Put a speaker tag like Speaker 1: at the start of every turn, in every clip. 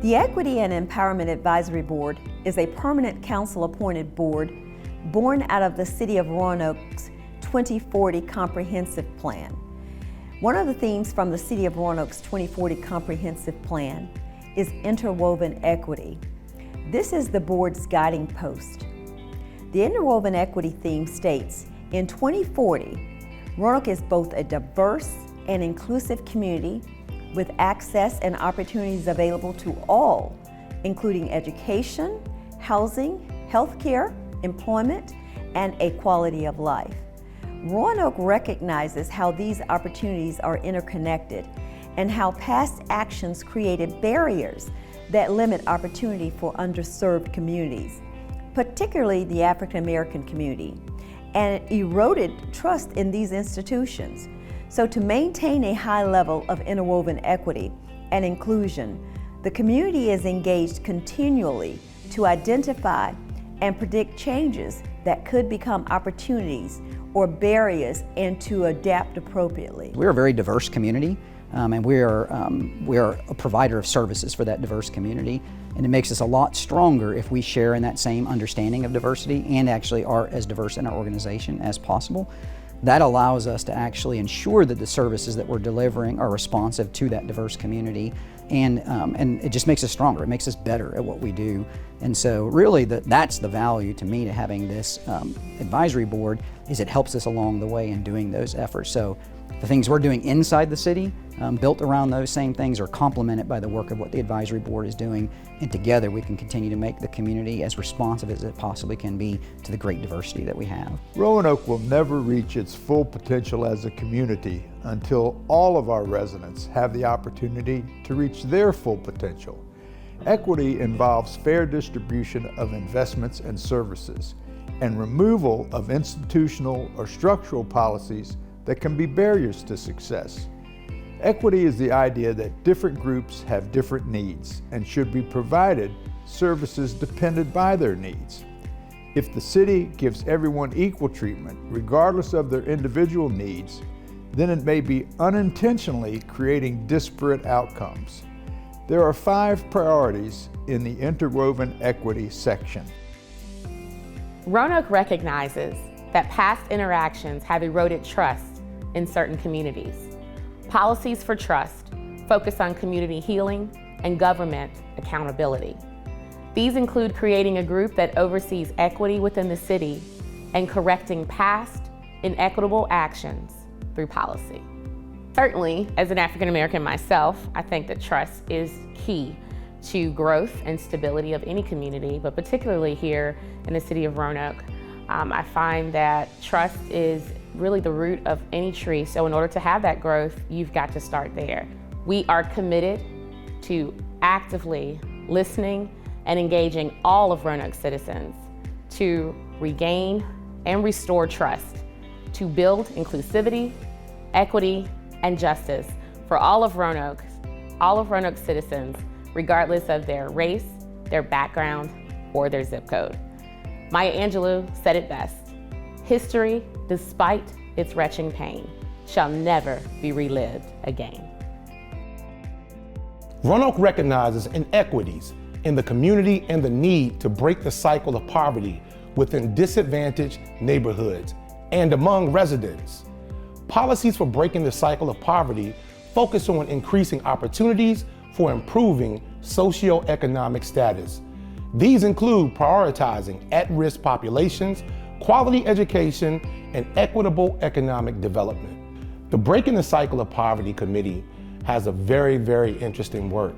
Speaker 1: The Equity and Empowerment Advisory Board is a permanent council-appointed board born out of the City of Roanoke's 2040 Comprehensive Plan. One of the themes from the City of Roanoke's 2040 Comprehensive Plan is interwoven equity. This is the board's guiding post. The interwoven equity theme states, in 2040, Roanoke is both a diverse and inclusive community with access and opportunities available to all, including education, housing, healthcare, employment, and a quality of life. Roanoke recognizes how these opportunities are interconnected and how past actions created barriers that limit opportunity for underserved communities, particularly the African American community, and eroded trust in these institutions. So to maintain a high level of interwoven equity and inclusion, the community is engaged continually to identify and predict changes that could become opportunities or barriers and to adapt appropriately.
Speaker 2: We're a very diverse community, and we are a provider of services for that diverse community, and it makes us a lot stronger if we share in that same understanding of diversity and actually are as diverse in our organization as possible. That allows us to actually ensure that the services that we're delivering are responsive to that diverse community, and it just makes us stronger. It makes us better at what we do. And so really that's the value to me to having this advisory board, is it helps us along the way in doing those efforts. So the things we're doing inside the city, built around those same things, are complemented by the work of what the advisory board is doing, and together we can continue to make the community as responsive as it possibly can be to the great diversity that we have.
Speaker 3: Roanoke will never reach its full potential as a community until all of our residents have the opportunity to reach their full potential. Equity involves fair distribution of investments and services, and removal of institutional or structural policies that can be barriers to success. Equity is the idea that different groups have different needs and should be provided services dependent by their needs. If the city gives everyone equal treatment, regardless of their individual needs, then it may be unintentionally creating disparate outcomes. There are 5 priorities in the interwoven equity section.
Speaker 4: Roanoke recognizes that past interactions have eroded trust in certain communities. Policies for trust focus on community healing and government accountability. These include creating a group that oversees equity within the city and correcting past inequitable actions through policy. Certainly, as an African American myself, I think that trust is key to growth and stability of any community, but particularly here in the city of Roanoke. I find that trust is really the root of any tree, so in order to have that growth, you've got to start there. We are committed to actively listening and engaging all of Roanoke's citizens to regain and restore trust, to build inclusivity, equity, and justice for all of Roanoke's citizens, regardless of their race, their background, or their zip code. Maya Angelou said it best: history, despite its retching pain, shall never be relived again.
Speaker 5: Roanoke recognizes inequities in the community and the need to break the cycle of poverty within disadvantaged neighborhoods and among residents. Policies for breaking the cycle of poverty focus on increasing opportunities for improving socioeconomic status. These include prioritizing at-risk populations, quality education, and equitable economic development. The Breaking the Cycle of Poverty Committee has a very, very interesting work.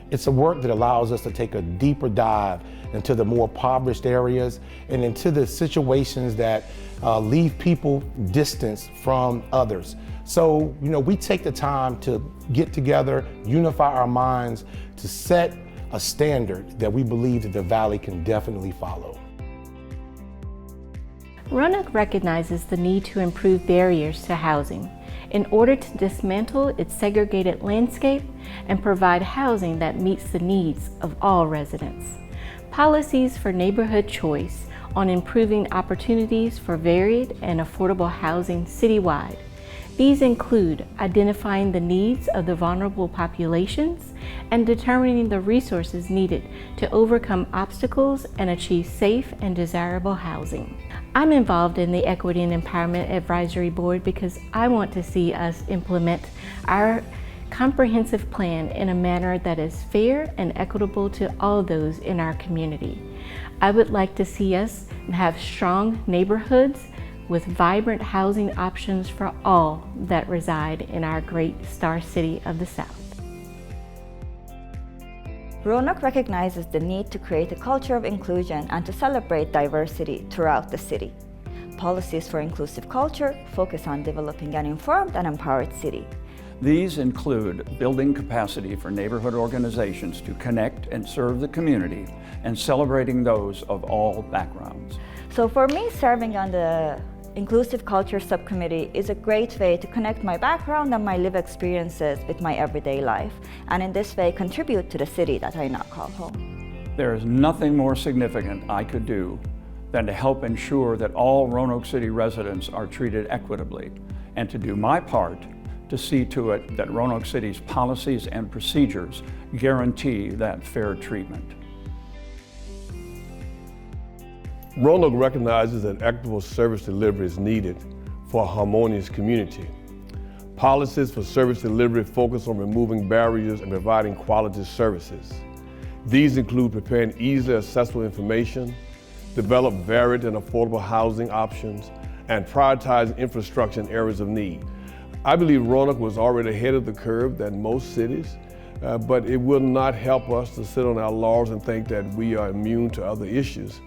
Speaker 5: It's a work that allows us to take a deeper dive into the more impoverished areas and into the situations that leave people distanced from others. So, we take the time to get together, unify our minds to set a standard that we believe that the Valley can definitely follow.
Speaker 6: Roanoke recognizes the need to improve barriers to housing in order to dismantle its segregated landscape and provide housing that meets the needs of all residents. Policies for neighborhood choice on improving opportunities for varied and affordable housing citywide These include identifying the needs of the vulnerable populations and determining the resources needed to overcome obstacles and achieve safe and desirable housing. I'm involved in the Equity and Empowerment Advisory Board because I want to see us implement our comprehensive plan in a manner that is fair and equitable to all those in our community. I would like to see us have strong neighborhoods with vibrant housing options for all that reside in our great star city of the South.
Speaker 7: Roanoke recognizes the need to create a culture of inclusion and to celebrate diversity throughout the city. Policies for inclusive culture focus on developing an informed and empowered city.
Speaker 8: These include building capacity for neighborhood organizations to connect and serve the community and celebrating those of all backgrounds.
Speaker 7: So for me, serving on the Inclusive Culture Subcommittee is a great way to connect my background and my lived experiences with my everyday life, and in this way contribute to the city that I now call home.
Speaker 8: There is nothing more significant I could do than to help ensure that all Roanoke City residents are treated equitably, and to do my part to see to it that Roanoke City's policies and procedures guarantee that fair treatment.
Speaker 9: Roanoke recognizes that equitable service delivery is needed for a harmonious community. Policies for service delivery focus on removing barriers and providing quality services. These include preparing easily accessible information, develop varied and affordable housing options, and prioritize infrastructure in areas of need. I believe Roanoke was already ahead of the curve than most cities, but it will not help us to sit on our laurels and think that we are immune to other issues.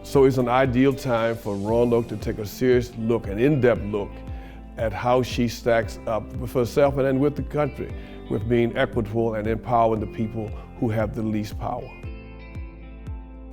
Speaker 9: So it's an ideal time for Roanoke to take a serious look, an in-depth look, at how she stacks up for herself and with the country, with being equitable and empowering the people who have the least power.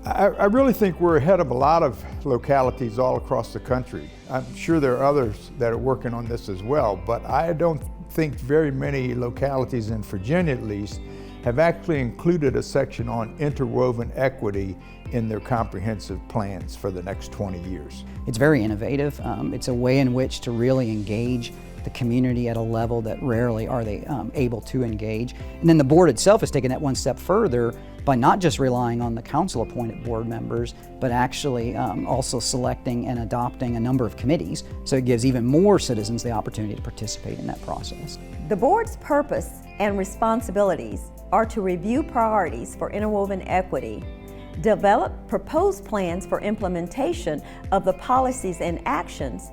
Speaker 3: I really think we're ahead of a lot of localities all across the country. I'm sure there are others that are working on this as well, but I don't think very many localities in Virginia at least have actually included a section on interwoven equity in their comprehensive plans for the next 20 years.
Speaker 2: It's very innovative. It's a way in which to really engage the community at a level that rarely are they able to engage. And then the board itself has taken that one step further by not just relying on the council-appointed board members, but actually also selecting and adopting a number of committees, so it gives even more citizens the opportunity to participate in that process.
Speaker 1: The board's purpose and responsibilities are to review priorities for interwoven equity, develop proposed plans for implementation of the policies and actions,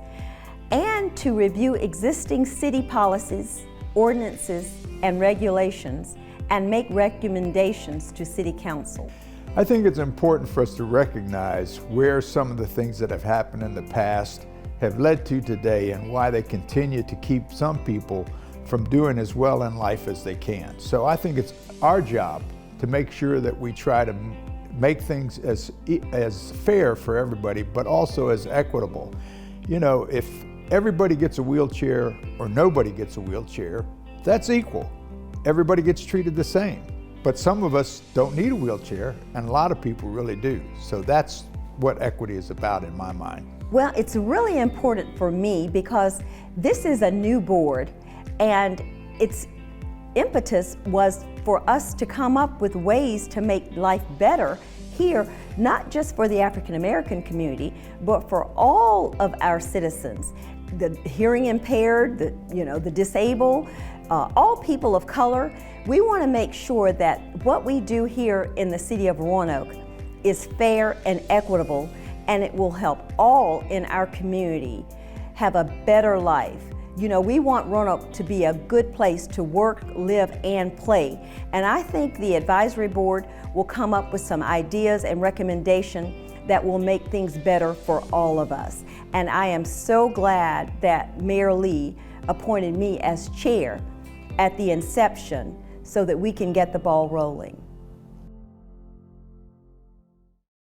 Speaker 1: and to review existing city policies, ordinances, and regulations, and make recommendations to City Council.
Speaker 3: I think it's important for us to recognize where some of the things that have happened in the past have led to today and why they continue to keep some people from doing as well in life as they can. So I think it's our job to make sure that we try to make things as fair for everybody, but also as equitable. You know, if everybody gets a wheelchair or nobody gets a wheelchair, that's equal. Everybody gets treated the same. But some of us don't need a wheelchair, and a lot of people really do. So that's what equity is about in my mind.
Speaker 1: Well, it's really important for me because this is a new board, and its impetus was for us to come up with ways to make life better here, not just for the African American community, but for all of our citizens, the hearing impaired, the disabled, all people of color. We want to make sure that what we do here in the city of Roanoke is fair and equitable, and it will help all in our community have a better life. You know, we want Roanoke to be a good place to work, live, and play. And I think the advisory board will come up with some ideas and recommendations that will make things better for all of us. And I am so glad that Mayor Lee appointed me as chair at the inception so that we can get the ball rolling.